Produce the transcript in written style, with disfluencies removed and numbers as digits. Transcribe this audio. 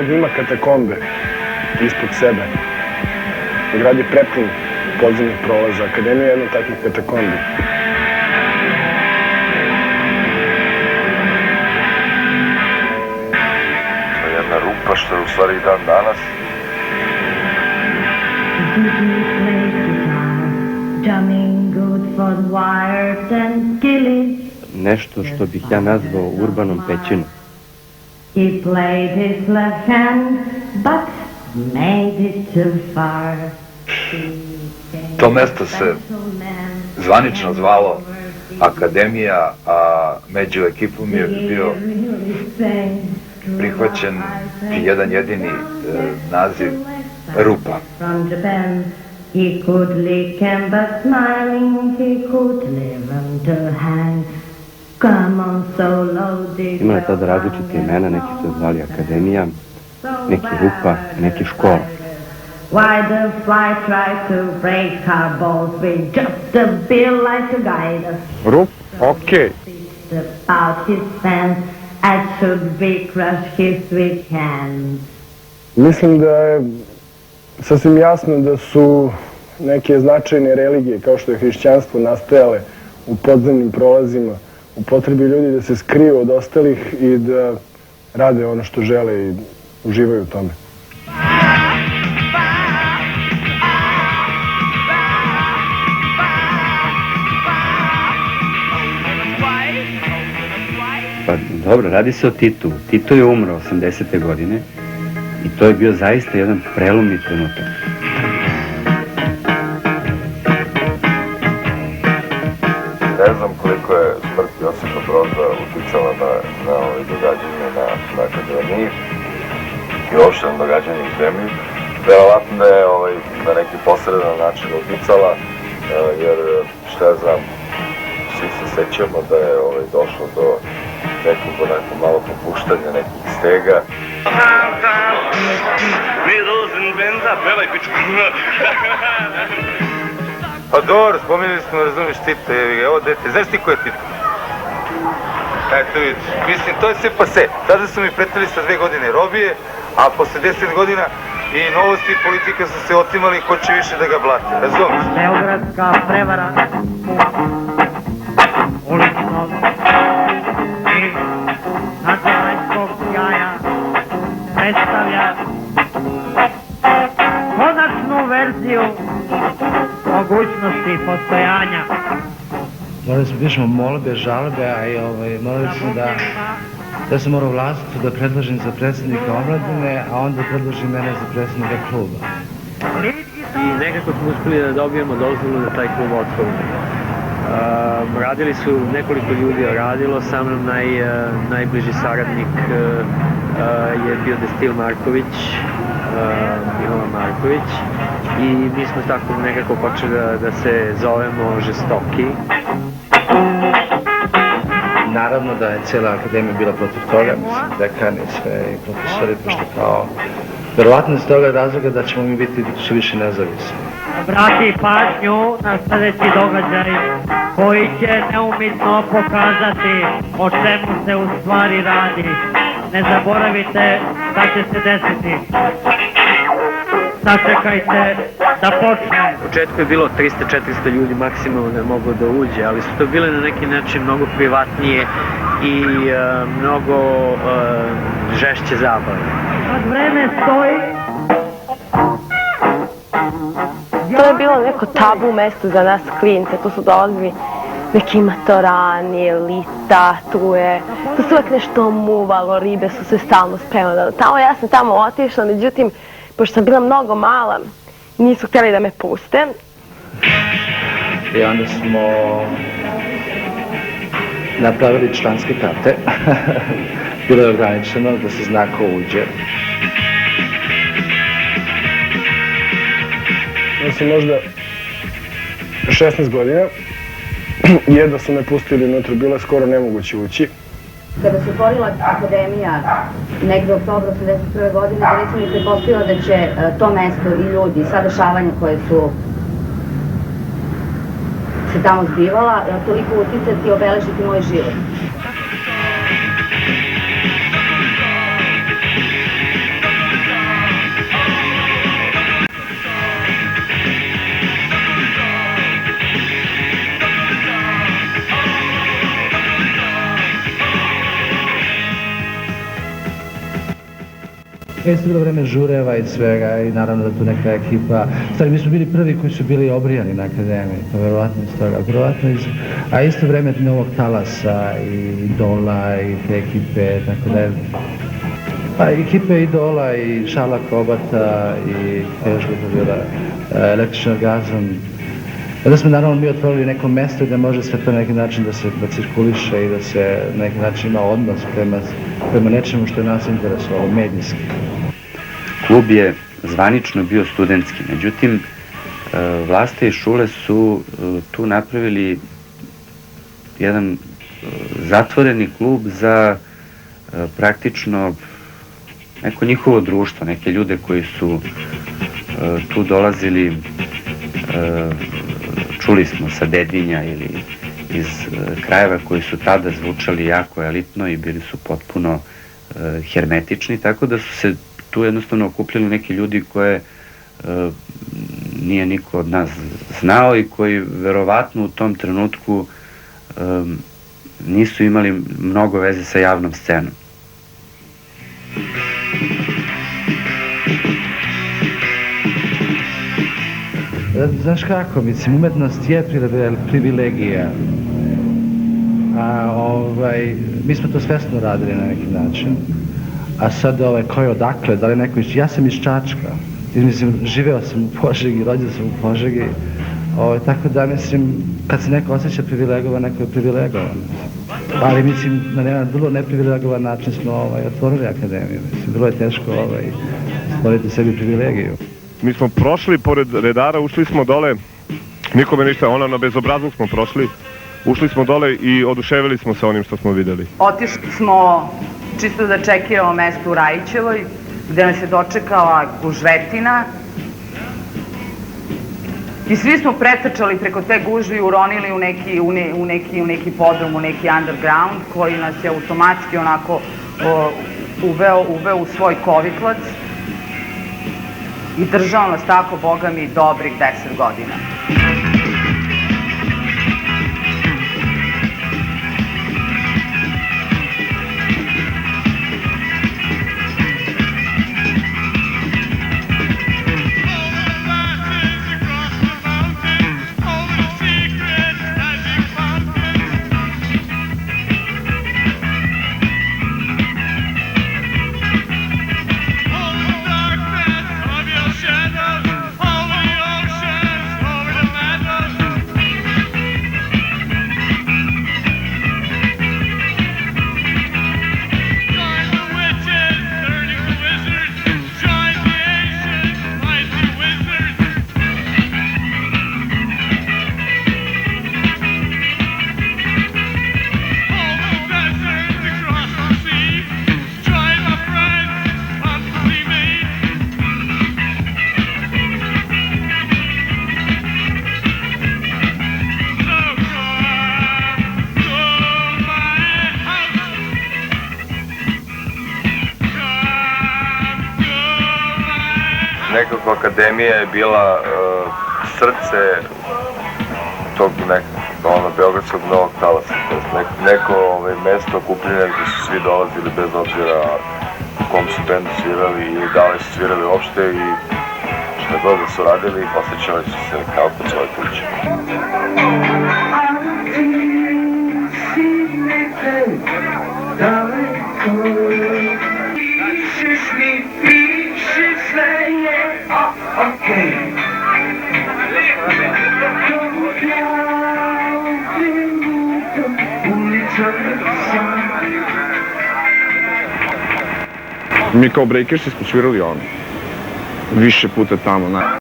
Beograd ima katakombe ispod sebe. Grad je prepun podzemnih prolaza. Akademija je jedna od takvih katakombi. To je jedna rupa što je u stvari i dan danas. Nešto što bih ja nazvao urbanom pećinom. He played his left hand, but made it too far. To mesto se zvanično zvalo Akademija, a među ekipom je bio prihvaćen jedan jedini naziv Rupa. He could lick him, but smiling he could live to hang. Imala je tada različite imena, neki su zvali Akademija, neki Rupa, neki Škola. Why the fly try to break our balls with just a bill like a guide? Rup, okej. About his fence, as should be crush his weak hand. Mislim da je sasvim jasno da su neke značajne religije, kao što je hrišćanstvo, nastajale u podzemnim prolazima, u potrebi ljudi da se skriju od ostalih i da rade ono što žele i uživaju u tome. Pa dobro, radi se o Titu. Tito je umro 80. godine i to je bio zaista jedan prelomni trenutak. Ne znam koliko je smrt Josipa Broza uticala na ove događanje na Akademiji i uopšte na događanje u zemlji. Verovatno je na neki posredan način uticala, jer šta ja znam, svi se sećamo da je došlo do nekog onako malo popuštanja nekih stega. Pa dobro, spomenuli smo, razumiš, Tito, evo dete, znaš ti ko je Tito? Eto vidiš, mislim, to je sve pase. Tada su mi pretili sa 2 godine robije, a posle 10 godina i novosti i politika su se otimali ko će više da ga blate, razumiš? Beogradska prevara, uličnog i nacionalskog jaja predstavlja konačnu verziju mogućnosti postojanja. Morali smo, pišemo molbe, žalbe, a i morali smo da se mora vlastitu da predložim za predsjednika omladine, a onda predložim mene za predsjednika kluba. I nekako smo uspeli da dobijemo dozvolu da taj klub otvorimo. Radili su, nekoliko ljudi je radilo, sa mnom najbliži saradnik je bio Destil Marković, Milovan Marković, i mi smo tako nekako počeli da se zovemo Žestoki. Naravno da je cijela akademija bila protiv toga, mislim, dekani i sve i profesori, pošto kao verovatno iz toga razloga da ćemo mi biti sve više nezavisni. Obrati pažnju na sljedeći događaj koji će neumitno pokazati o čemu se u stvari radi. Ne zaboravite da će se desiti. Sačekajte da počne. U početku je bilo 300-400 ljudi maksimalno da je moglo da uđe, ali su to bile na neki način mnogo privatnije i mnogo žešće zabave. Kad vreme stoji... To je bilo neko tabu mesto za nas klince, tu su dolazili neki matorani, elita, tu se uvek nešto muvalo, ribe su se stalno spremale. Ja sam tamo otišla, međutim, pošto sam bila mnogo mala, nisu htjeli da me puste. I onda smo napravili članske karte. Bilo je ograničeno da se zna ko uđe. Ja sam možda 16 godina, jedva su me pustili unutra, bilo je skoro nemoguće ući. Kada se otvorila akademija negde u oktobru 1981. godine, da nisam ni pretpostavila da će to mesto i ljudi, sva dešavanja koje su se tamo zbivala, toliko uticati i obeležiti moj život. Isto bilo vreme žureva i svega i naravno da tu neka ekipa. Stvari, mi smo bili prvi koji su bili obrijani na akademiji, to verovatno iz toga. A isto vreme novog talasa i Idola i te ekipe, tako da je... Pa ekipe Idola i Šala Kobata i još bi to bila Električni orgazam. Da smo naravno mi otvorili neko mesto gde može sve to na neki način da se cirkuliše i da se na neki način ima odnos prema nečemu što je nas interesovalo, medijski. Klub je zvanično bio studentski, međutim, Vlasta i Šule su tu napravili jedan zatvoreni klub za praktično neko njihovo društvo, neke ljude koji su tu dolazili, čuli smo sa Dedinja ili iz krajeva koji su tada zvučali jako elitno i bili su potpuno hermetični, tako da su se tu jednostavno okupljali neki ljudi koje nije niko od nas znao i koji verovatno u tom trenutku nisu imali mnogo veze sa javnom scenom. Znaš kako, mislim, umetnost je privilegija. Mi smo to svesno radili na neki način. A sad ko je odakle, da li neko ja sam iz Čačka. Mislim, živeo sam u Požegi, rođen sam u Požegi. Tako da, mislim, kad se neko osjeća privilegovan, neko je privilegovan. Ali, mislim, na jedan vrlo neprivilegovan način smo otvorili akademiju. Mislim, vrlo je teško stvoriti sebi privilegiju. Mi smo prošli pored redara, ušli smo dole, nikome ništa, na bezobrazluk smo prošli, ušli smo dole i oduševili smo se onim što smo videli. Otišli smo čisto da čekiramo mesto u Rajićevoj, gde nas je dočekala gužvetina i svi smo pretrčali preko te gužve i uronili u neki podrum, u neki underground koji nas je automatski onako uveo u svoj koviklac i držao nas tako, boga mi, dobrih 10 godina. Nekako akademija je bila srce tog beogradskog novog talasa. Neko mesto okupljenja gde su svi dolazili bez obzira u kom su bendu svirali ili da li su svirali uopšte i šta god da su radili, osjećali su se kao kod svoje kuće. Mi kao Breakersi smo svirali više puta tamo.